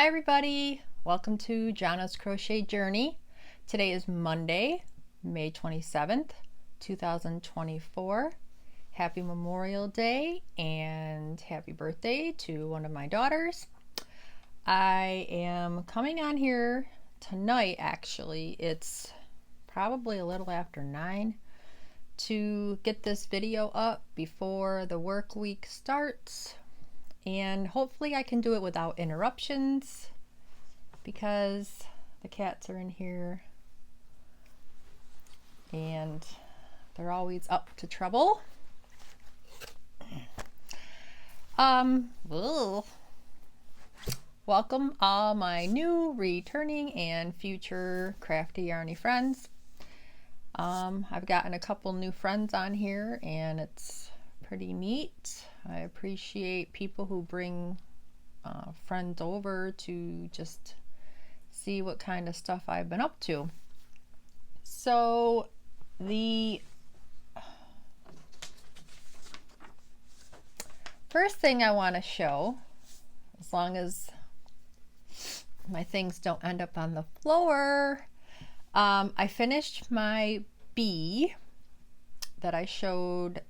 Hi everybody, welcome to Jana's Crochet Journey. Today is Monday, May 27th, 2024. Happy Memorial Day and happy birthday to one of my daughters. I am coming on here tonight, actually. It's probably a little after 9 to get this video up before the work week starts. And hopefully I can do it without interruptions because the cats are in here and they're always up to trouble. Welcome all my new, returning, and future crafty yarny friends. I've gotten a couple new friends on here and it's pretty neat. I appreciate people who bring friends over to just see what kind of stuff I've been up to. So the first thing I want to show, as long as my things don't end up on the floor, I finished my bee that I showed.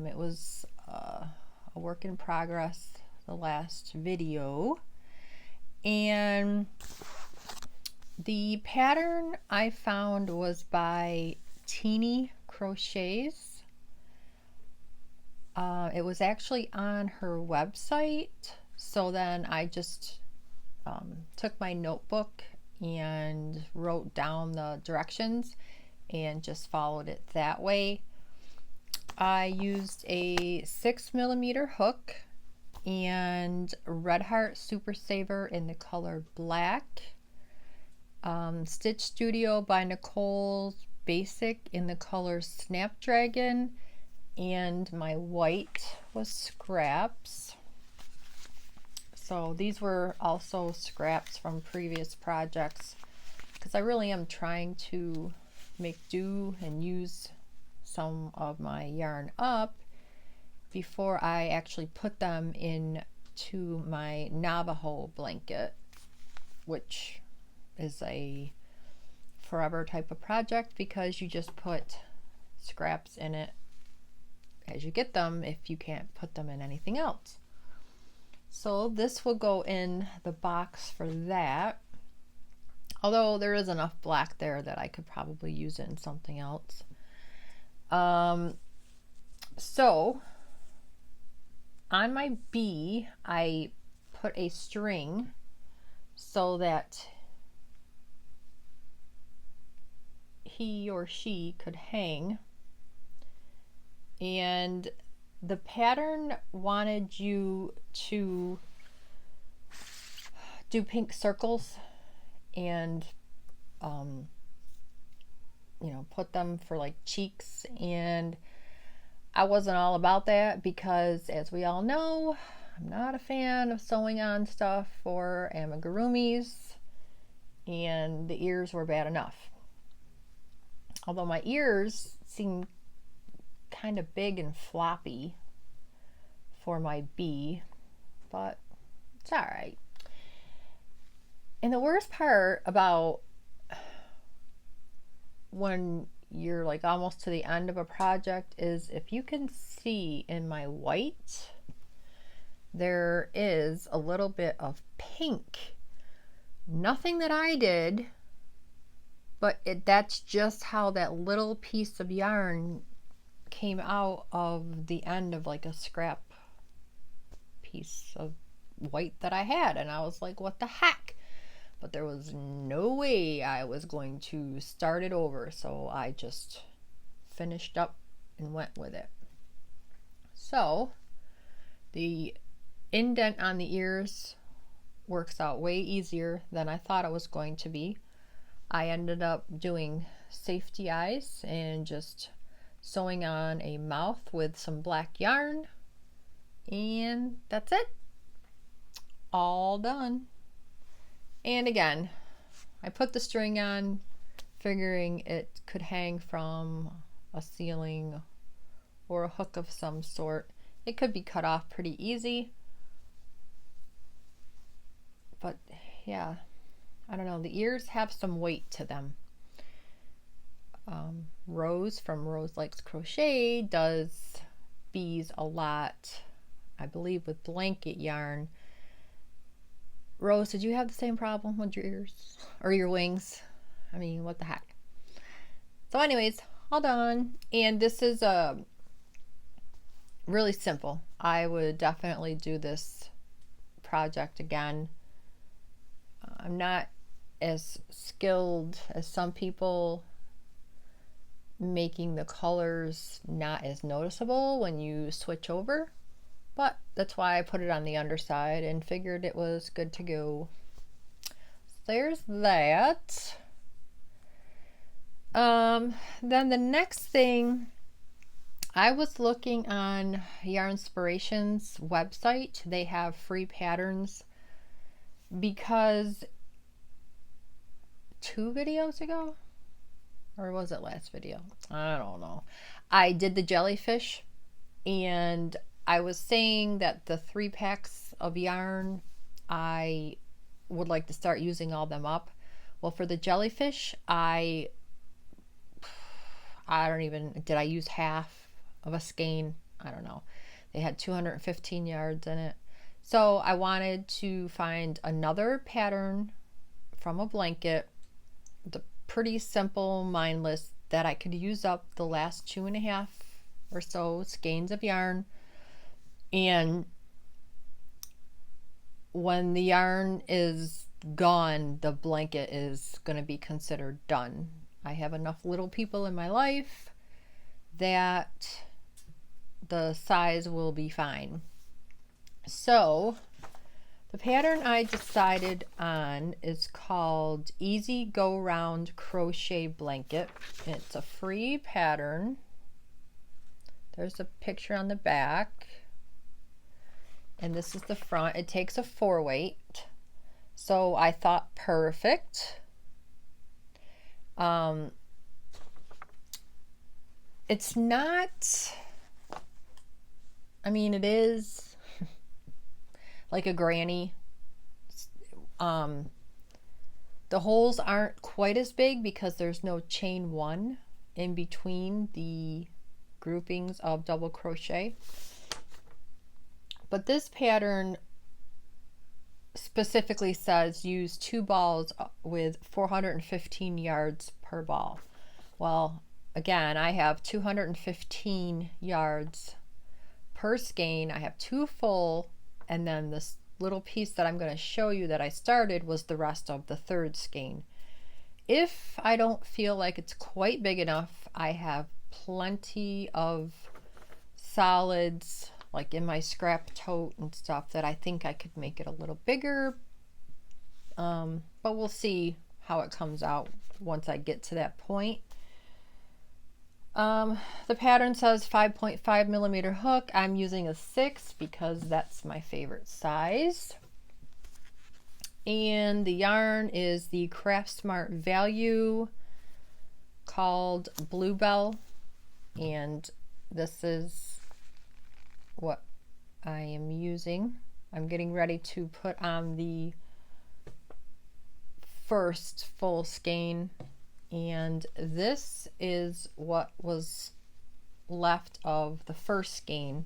It was a work in progress, the last video, and the pattern I found was by Teeny Crochets. It was actually on her website, so then I just took my notebook and wrote down the directions and just followed it that way. I used a 6mm hook and Red Heart Super Saver in the color black, Stitch Studio by Nicole's Basic in the color Snapdragon, and my white was scraps. So these were also scraps from previous projects because I really am trying to make do and use some of my yarn up before I actually put them into my Navajo blanket, which is a forever type of project because you just put scraps in it as you get them if you can't put them in anything else. So this will go in the box for that, although there is enough black there that I could probably use it in something else. So on my bee, I put a string so that he or she could hang, and the pattern wanted you to do pink circles and put them for like cheeks, and I wasn't all about that because, as we all know, I'm not a fan of sewing on stuff for amigurumis, and the ears were bad enough. Although my ears seem kind of big and floppy for my bee, but it's all right. And the worst part about when you're like almost to the end of a project is, if you can see in my white, there is a little bit of pink. Nothing that I did, but that's just how that little piece of yarn came out of the end of like a scrap piece of white that I had, and I was like, what the heck? But there was no way I was going to start it over, so I just finished up and went with it. So the indent on the ears works out way easier than I thought it was going to be. I ended up doing safety eyes and just sewing on a mouth with some black yarn, and that's it. All done. And again, I put the string on figuring it could hang from a ceiling or a hook of some sort. It could be cut off pretty easy, but yeah, I don't know, the ears have some weight to them. Rose from Rose Likes Crochet does bees a lot, I believe, with blanket yarn. Rose, did you have the same problem with your ears or your wings? I mean, what the heck? So anyways, all done. And this is really simple. I would definitely do this project again. I'm not as skilled as some people, making the colors not as noticeable when you switch over, but that's why I put it on the underside and figured it was good to go. So there's that. Then the next thing, I was looking on Yarnspiration's website. They have free patterns because 2 videos ago, or was it last video? I don't know. I did the jellyfish, and I was saying that the 3 packs of yarn, I would like to start using all them up. Well, for the jellyfish, I don't even, did I use half of a skein? I don't know. They had 215 yards in it. So I wanted to find another pattern from a blanket, the pretty simple, mindless, that I could use up the last 2.5 or so skeins of yarn. And when the yarn is gone, the blanket is going to be considered done. I have enough little people in my life that the size will be fine. So the pattern I decided on is called Easy Go Round Crochet Blanket. It's a free pattern. There's a picture on the back, and this is the front. It takes a 4-weight, so I thought perfect. It's not, I mean, it is like a granny. The holes aren't quite as big because there's no chain 1 in between the groupings of double crochet. But this pattern specifically says use 2 balls with 415 yards per ball. Well, again, I have 215 yards per skein. I have 2 full, and then this little piece that I'm going to show you that I started was the rest of the 3rd skein. If I don't feel like it's quite big enough, I have plenty of solids like in my scrap tote and stuff that I think I could make it a little bigger, but we'll see how it comes out once I get to that point. The pattern says 5.5 millimeter hook. I'm using a 6 because that's my favorite size. And the yarn is the Craft Smart Value called Bluebell, and this is what I am using. I'm getting ready to put on the first full skein, and this is what was left of the first skein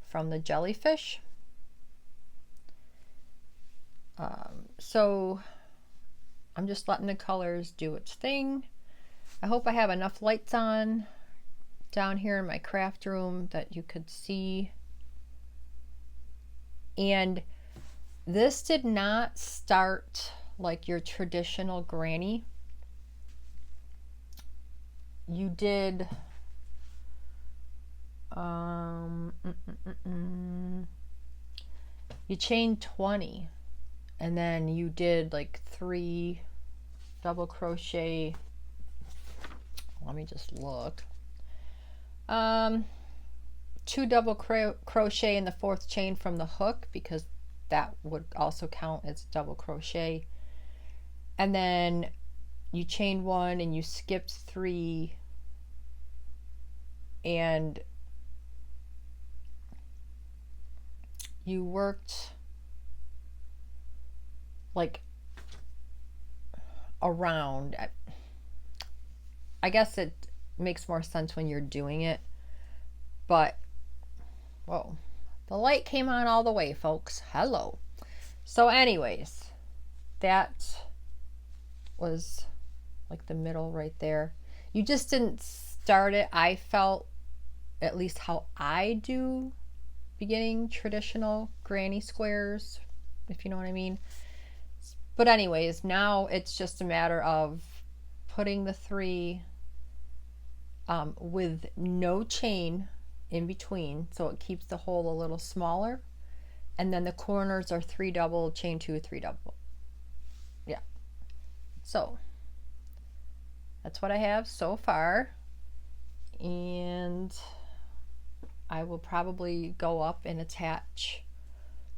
from the jellyfish. So I'm just letting the colors do its thing. I hope I have enough lights on down here in my craft room that you could see. And this did not start like your traditional granny. You did you chained 20, and then you did like 3 double crochet. Let me just look. 2 double crochet in the 4th chain from the hook, because that would also count as double crochet. And then you chained 1 and you skipped 3, and you worked like around. I guess it makes more sense when you're doing it, but whoa, the light came on all the way, folks. Hello. So anyways, that was like the middle right there. You just didn't start it. I felt, at least how I do beginning traditional granny squares, if you know what I mean. But anyways, now it's just a matter of putting the 3 with no chain in between, so it keeps the hole a little smaller, and then the corners are 3 double, chain 2, 3 double. Yeah, so that's what I have so far, and I will probably go up and attach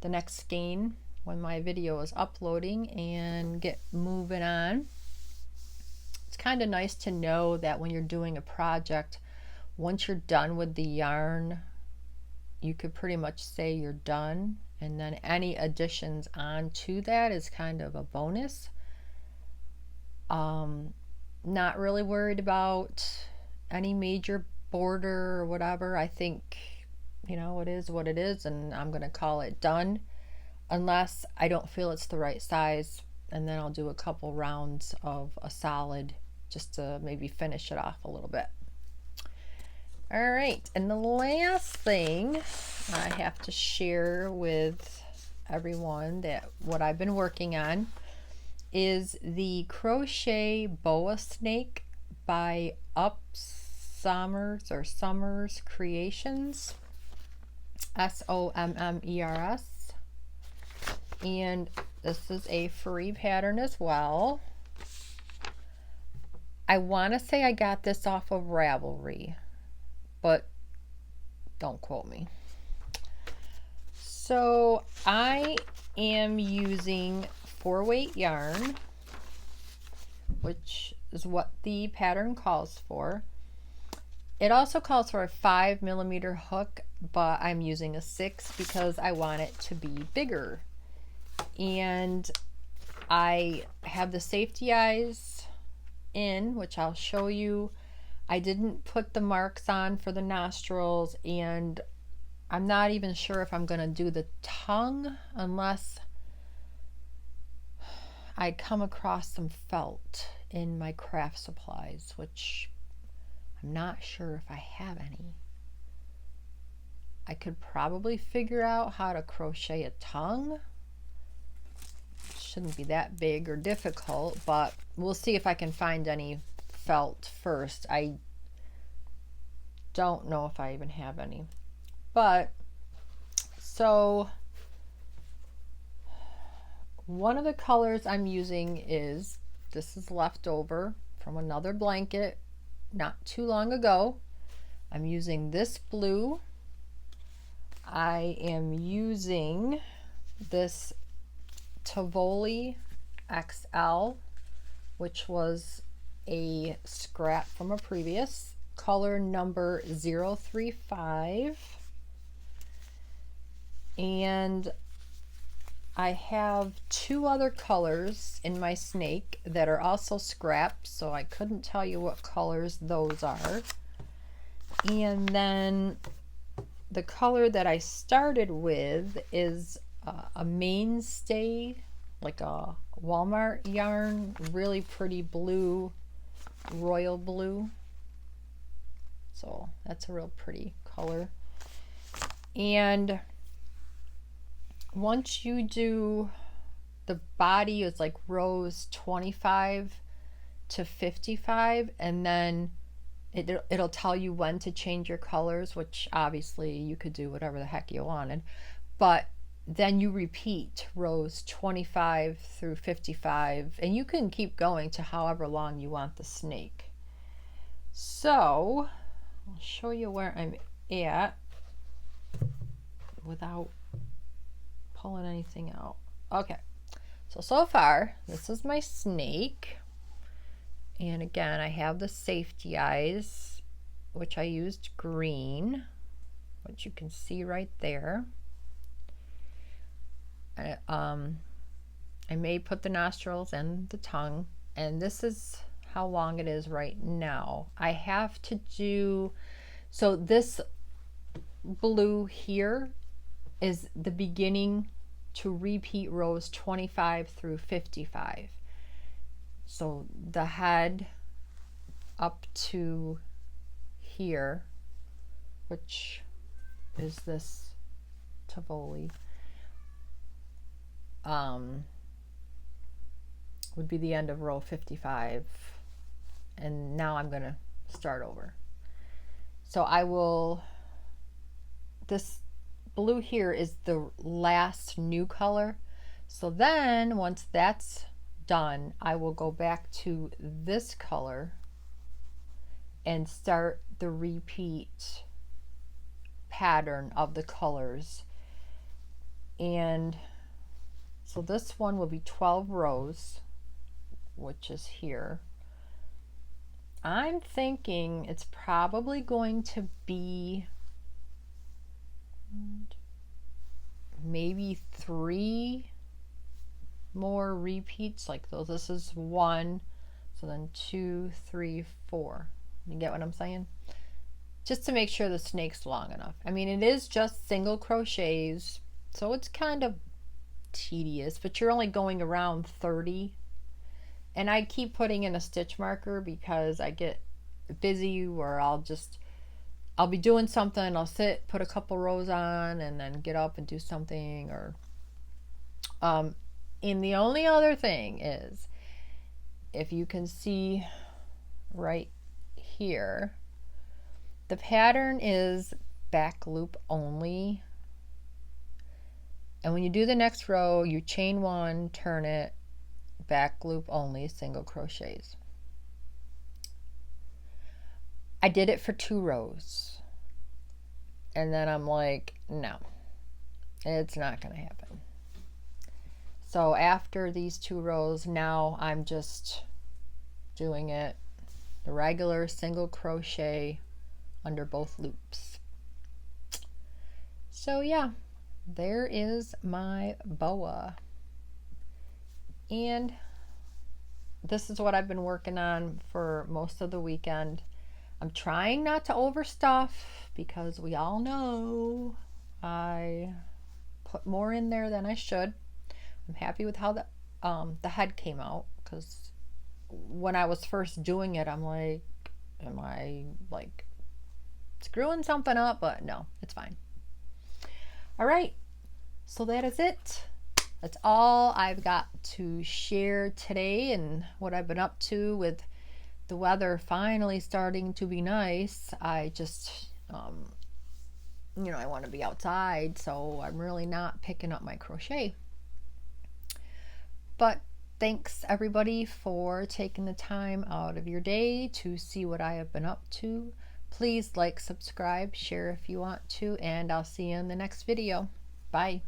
the next skein when my video is uploading and get moving on. It's kind of nice to know that when you're doing a project, once you're done with the yarn, you could pretty much say you're done, and then any additions onto that is kind of a bonus. Not really worried about any major border or whatever. I think, you know, it is what it is, and I'm gonna call it done unless I don't feel it's the right size, and then I'll do a couple rounds of a solid just to maybe finish it off a little bit. All right, and the last thing I have to share with everyone that what I've been working on is the Crochet Boa Snake by Summers Creations, Sommers, and this is a free pattern as well. I want to say I got this off of Ravelry, but don't quote me. So I am using 4-weight yarn, which is what the pattern calls for. It also calls for a 5mm hook, but I'm using a 6 because I want it to be bigger. And I have the safety eyes in, which I'll show you. I didn't put the marks on for the nostrils, and I'm not even sure if I'm going to do the tongue unless I come across some felt in my craft supplies, which I'm not sure if I have any. I could probably figure out how to crochet a tongue. Shouldn't be that big or difficult, but we'll see if I can find any felt first. I don't know if I even have any. But so one of the colors I'm using is, this is leftover from another blanket not too long ago. I'm using this blue. I am using this Tivoli XL, which was a scrap from a previous, color number 035. And I have 2 other colors in my snake that are also scraps, so I couldn't tell you what colors those are. And then the color that I started with is a mainstay, like a Walmart yarn, really pretty blue, royal blue. So that's a real pretty color. And once you do, the body is like rows 25 to 55, and then it'll tell you when to change your colors, which obviously you could do whatever the heck you wanted, but then you repeat rows 25 through 55, and you can keep going to however long you want the snake. So I'll show you where I'm at without pulling anything out. Okay, so far this is my snake, and again I have the safety eyes, which I used green, which you can see right there. I may put the nostrils and the tongue and this is how long it is right now. I have to do, so this blue here is the beginning to repeat rows 25 through 55. So the head up to here, which is this Tivoli, would be the end of row 55. And now I'm going to start over. So I will, this blue here is the last new color. So then once that's done, I will go back to this color and start the repeat pattern of the colors. And so this one will be 12 rows, which is here. I'm thinking it's probably going to be maybe 3 more repeats like those. This is 1, so then 2, 3, 4. You get what I'm saying? Just to make sure the snake's long enough. I mean, it is just single crochets, so it's kind of tedious, but you're only going around 30. And I keep putting in a stitch marker because I get busy where I'll be doing something, I'll sit, put a couple rows on, and then get up and do something. Or and the only other thing is, if you can see right here, the pattern is back loop only. And when you do the next row, you chain 1, turn it, back loop only, single crochets. I did it for 2 rows. And then I'm like, no, it's not going to happen. So after these 2 rows, now I'm just doing it the regular single crochet under both loops. So yeah, there is my boa. And this is what I've been working on for most of the weekend. I'm trying not to overstuff because we all know I put more in there than I should. I'm happy with how the head came out, because when I was first doing it, I'm like, am I like screwing something up? But no, it's fine. All right, so that is it. That's all I've got to share today, and what I've been up to with the weather finally starting to be nice. I just, I want to be outside, so I'm really not picking up my crochet. But thanks everybody for taking the time out of your day to see what I have been up to. Please like, subscribe, share if you want to, and I'll see you in the next video. Bye.